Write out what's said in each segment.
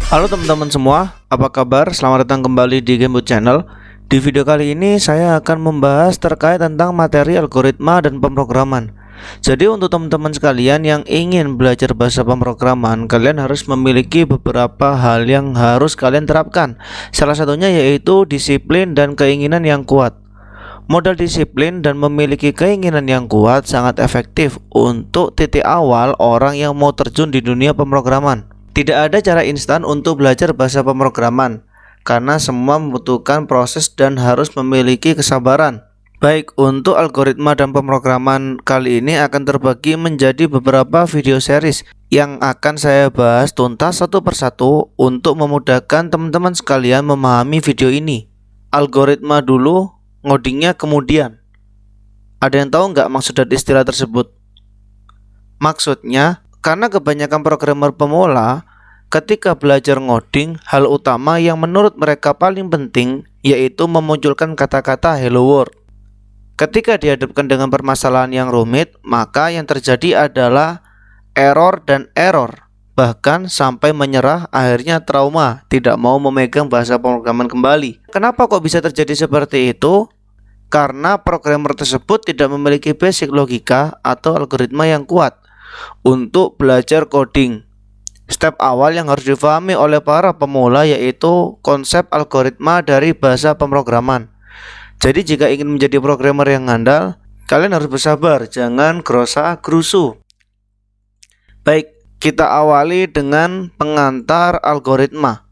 Halo teman-teman semua, apa kabar? Selamat datang kembali di Gamebot Channel. Di video kali ini saya akan membahas terkait tentang materi algoritma dan pemrograman. Jadi untuk teman-teman sekalian yang ingin belajar bahasa pemrograman, kalian harus memiliki beberapa hal yang harus kalian terapkan. Salah satunya yaitu disiplin dan keinginan yang kuat. Modal disiplin dan memiliki keinginan yang kuat sangat efektif untuk titik awal orang yang mau terjun di dunia pemrograman. Tidak ada cara instan untuk belajar bahasa pemrograman, karena semua membutuhkan proses dan harus memiliki kesabaran. Baik, untuk algoritma dan pemrograman kali ini akan terbagi menjadi beberapa video series yang akan saya bahas tuntas satu persatu untuk memudahkan teman-teman sekalian memahami video ini. Algoritma dulu, ngodingnya kemudian. Ada yang tahu nggak maksud dari istilah tersebut? Maksudnya, karena kebanyakan programmer pemula ketika belajar ngoding, hal utama yang menurut mereka paling penting yaitu memunculkan kata-kata hello world. Ketika dihadapkan dengan permasalahan yang rumit, maka yang terjadi adalah error dan error, bahkan sampai menyerah, akhirnya trauma, tidak mau memegang bahasa pemrograman kembali. Kenapa kok bisa terjadi seperti itu? Karena programmer tersebut tidak memiliki basic logika atau algoritma yang kuat untuk belajar coding. Step awal yang harus difahami oleh para pemula yaitu konsep algoritma dari bahasa pemrograman. Jadi jika ingin menjadi programmer yang handal, kalian harus bersabar, jangan gerosa-gerusu. Baik, kita awali dengan pengantar algoritma.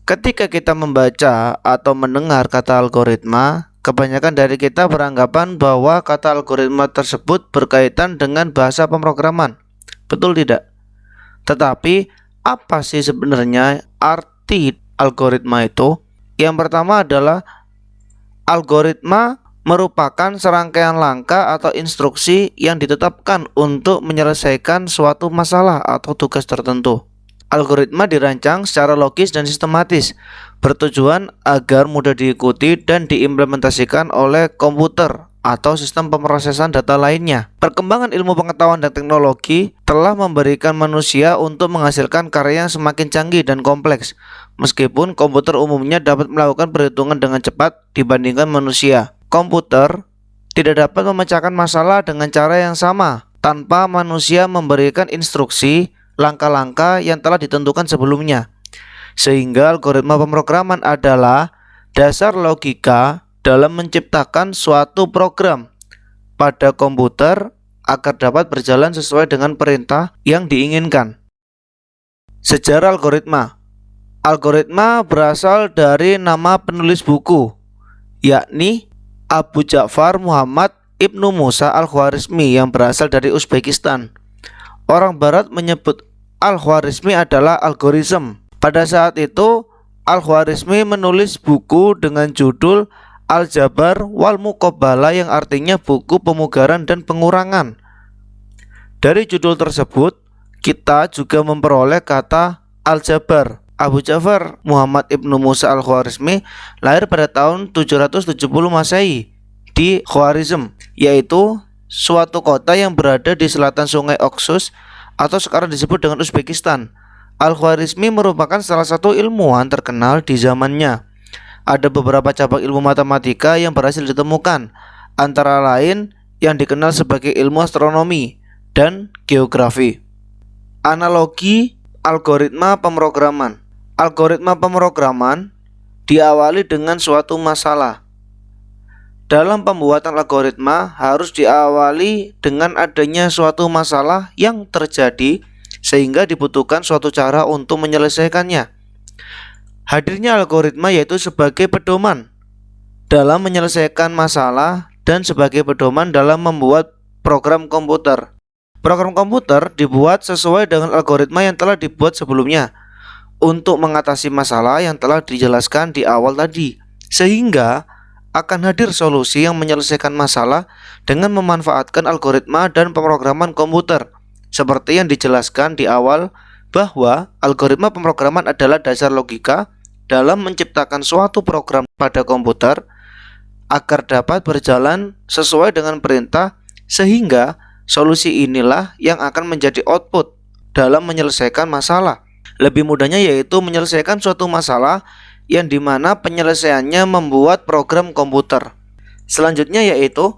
Ketika kita membaca atau mendengar kata algoritma, kebanyakan dari kita beranggapan bahwa kata algoritma tersebut berkaitan dengan bahasa pemrograman. Betul tidak? Tetapi apa sih sebenarnya arti algoritma itu? Yang pertama adalah algoritma merupakan serangkaian langkah atau instruksi yang ditetapkan untuk menyelesaikan suatu masalah atau tugas tertentu. Algoritma dirancang secara logis dan sistematis, bertujuan agar mudah diikuti dan diimplementasikan oleh komputer atau sistem pemrosesan data lainnya. Perkembangan ilmu pengetahuan dan teknologi telah memberikan manusia untuk menghasilkan karya yang semakin canggih dan kompleks, meskipun komputer umumnya dapat melakukan perhitungan dengan cepat dibandingkan manusia. Komputer tidak dapat memecahkan masalah dengan cara yang sama tanpa manusia memberikan instruksi langkah-langkah yang telah ditentukan sebelumnya. Sehingga algoritma pemrograman adalah dasar logika dalam menciptakan suatu program pada komputer agar dapat berjalan sesuai dengan perintah yang diinginkan. Sejarah algoritma. Algoritma berasal dari nama penulis buku, yakni Abu Ja'far Muhammad Ibnu Musa Al-Khwarizmi yang berasal dari Uzbekistan. Orang barat menyebut Al-Khwarizmi adalah algoritma. Pada saat itu, Al-Khwarizmi menulis buku dengan judul Al-Jabar wal Muqabalah yang artinya buku pemugaran dan pengurangan. Dari judul tersebut, kita juga memperoleh kata Al-Jabar. Abu Ja'far Muhammad Ibnu Musa Al-Khwarizmi lahir pada tahun 770 Masehi di Khwarizm, yaitu suatu kota yang berada di selatan sungai Oxus atau sekarang disebut dengan Uzbekistan. Al-Khwarizmi merupakan salah satu ilmuwan terkenal di zamannya. Ada beberapa cabang ilmu matematika yang berhasil ditemukan, antara lain yang dikenal sebagai ilmu astronomi dan geografi. Analogi algoritma pemrograman. Algoritma pemrograman diawali dengan suatu masalah. Dalam pembuatan algoritma harus diawali dengan adanya suatu masalah yang terjadi sehingga dibutuhkan suatu cara untuk menyelesaikannya. Hadirnya algoritma yaitu sebagai pedoman dalam menyelesaikan masalah dan sebagai pedoman dalam membuat program komputer. Program komputer dibuat sesuai dengan algoritma yang telah dibuat sebelumnya untuk mengatasi masalah yang telah dijelaskan di awal tadi, sehingga akan hadir solusi yang menyelesaikan masalah dengan memanfaatkan algoritma dan pemrograman komputer. Seperti yang dijelaskan di awal bahwa algoritma pemrograman adalah dasar logika dalam menciptakan suatu program pada komputer agar dapat berjalan sesuai dengan perintah, sehingga solusi inilah yang akan menjadi output dalam menyelesaikan masalah. Lebih mudahnya yaitu menyelesaikan suatu masalah yang dimana penyelesaiannya membuat program komputer. Selanjutnya yaitu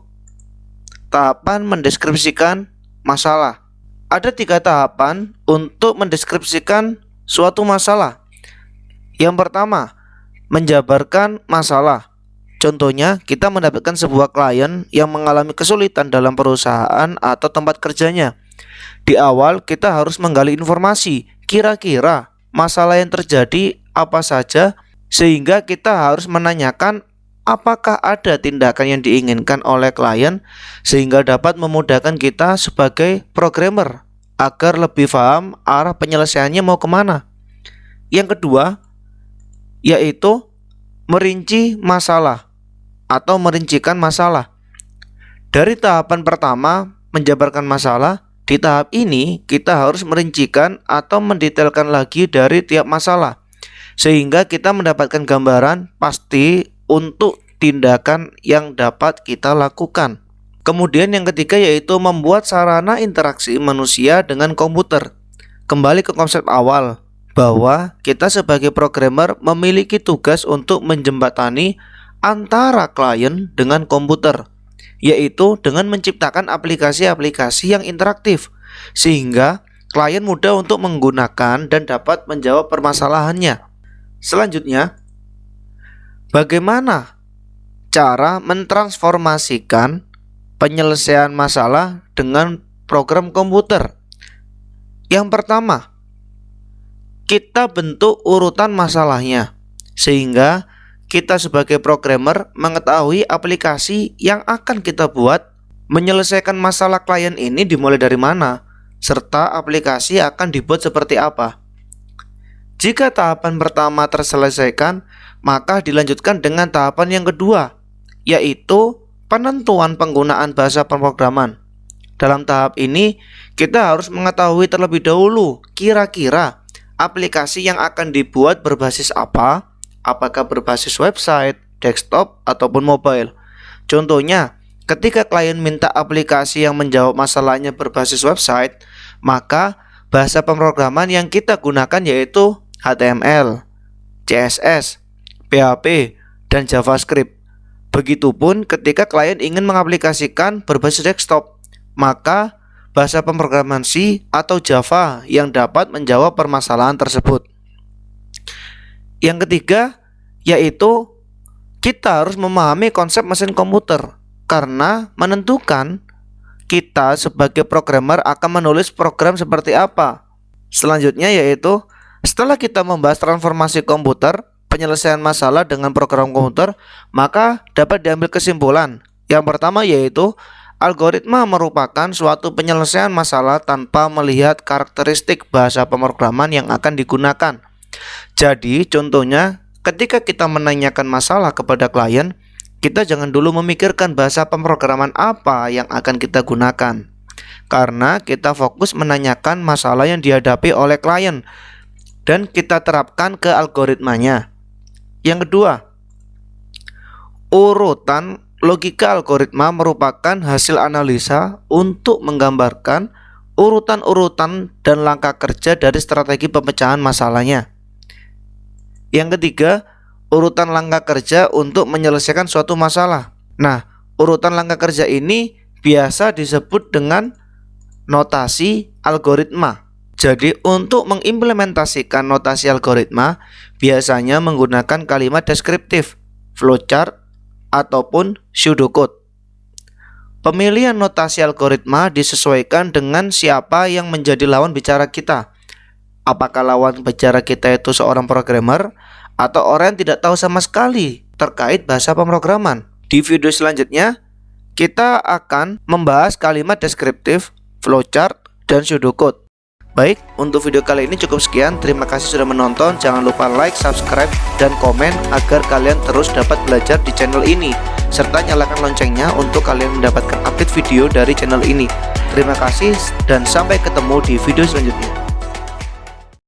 tahapan mendeskripsikan masalah. Ada 3 tahapan untuk mendeskripsikan suatu masalah. Yang pertama, menjabarkan masalah. Contohnya, kita mendapatkan sebuah klien yang mengalami kesulitan dalam perusahaan atau tempat kerjanya. Di awal, kita harus menggali informasi, kira-kira masalah yang terjadi apa saja, sehingga kita harus menanyakan apakah ada tindakan yang diinginkan oleh klien, sehingga dapat memudahkan kita sebagai programmer agar lebih paham arah penyelesaiannya mau kemana. Yang kedua, yaitu merinci masalah atau merincikan masalah. Dari tahapan pertama, menjabarkan masalah, di tahap ini kita harus merincikan atau mendetailkan lagi dari tiap masalah, sehingga kita mendapatkan gambaran pasti untuk tindakan yang dapat kita lakukan. Kemudian yang ketiga yaitu membuat sarana interaksi manusia dengan komputer. Kembali ke konsep awal, bahwa kita sebagai programmer memiliki tugas untuk menjembatani antara klien dengan komputer, yaitu dengan menciptakan aplikasi-aplikasi yang interaktif, sehingga klien mudah untuk menggunakan dan dapat menjawab permasalahannya. Selanjutnya, bagaimana cara mentransformasikan penyelesaian masalah dengan program komputer? Yang pertama, kita bentuk urutan masalahnya, sehingga kita sebagai programmer mengetahui aplikasi yang akan kita buat menyelesaikan masalah klien ini dimulai dari mana, serta aplikasi akan dibuat seperti apa. Jika tahapan pertama terselesaikan, maka dilanjutkan dengan tahapan yang kedua, yaitu penentuan penggunaan bahasa pemrograman. Dalam tahap ini, kita harus mengetahui terlebih dahulu kira-kira aplikasi yang akan dibuat berbasis apa, apakah berbasis website, desktop, ataupun mobile. Contohnya, ketika klien minta aplikasi yang menjawab masalahnya berbasis website, maka bahasa pemrograman yang kita gunakan yaitu HTML, CSS, PHP, dan JavaScript. Begitupun ketika klien ingin mengaplikasikan berbasis desktop, maka bahasa pemrograman C atau Java yang dapat menjawab permasalahan tersebut. Yang ketiga, yaitu kita harus memahami konsep mesin komputer, karena menentukan kita sebagai programmer akan menulis program seperti apa. Selanjutnya yaitu setelah kita membahas transformasi komputer, penyelesaian masalah dengan program komputer, maka dapat diambil kesimpulan. Yang pertama yaitu algoritma merupakan suatu penyelesaian masalah tanpa melihat karakteristik bahasa pemrograman yang akan digunakan. Jadi contohnya ketika kita menanyakan masalah kepada klien, kita jangan dulu memikirkan bahasa pemrograman apa yang akan kita gunakan, karena kita fokus menanyakan masalah yang dihadapi oleh klien dan kita terapkan ke algoritmanya. Yang kedua, urutan logika algoritma merupakan hasil analisa untuk menggambarkan urutan-urutan dan langkah kerja dari strategi pemecahan masalahnya. Yang ketiga, urutan langkah kerja untuk menyelesaikan suatu masalah. Nah, urutan langkah kerja ini biasa disebut dengan notasi algoritma. Jadi, untuk mengimplementasikan notasi algoritma, biasanya menggunakan kalimat deskriptif, flowchart, ataupun pseudocode. Pemilihan notasi algoritma disesuaikan dengan siapa yang menjadi lawan bicara kita. Apakah lawan bicara kita itu seorang programmer atau orang yang tidak tahu sama sekali terkait bahasa pemrograman. Di video selanjutnya, kita akan membahas kalimat deskriptif, flowchart, dan pseudocode. Baik, untuk video kali ini cukup sekian. Terima kasih sudah menonton. Jangan lupa like, subscribe, dan komen agar kalian terus dapat belajar di channel ini, serta nyalakan loncengnya untuk kalian mendapatkan update video dari channel ini. Terima kasih dan sampai ketemu di video selanjutnya.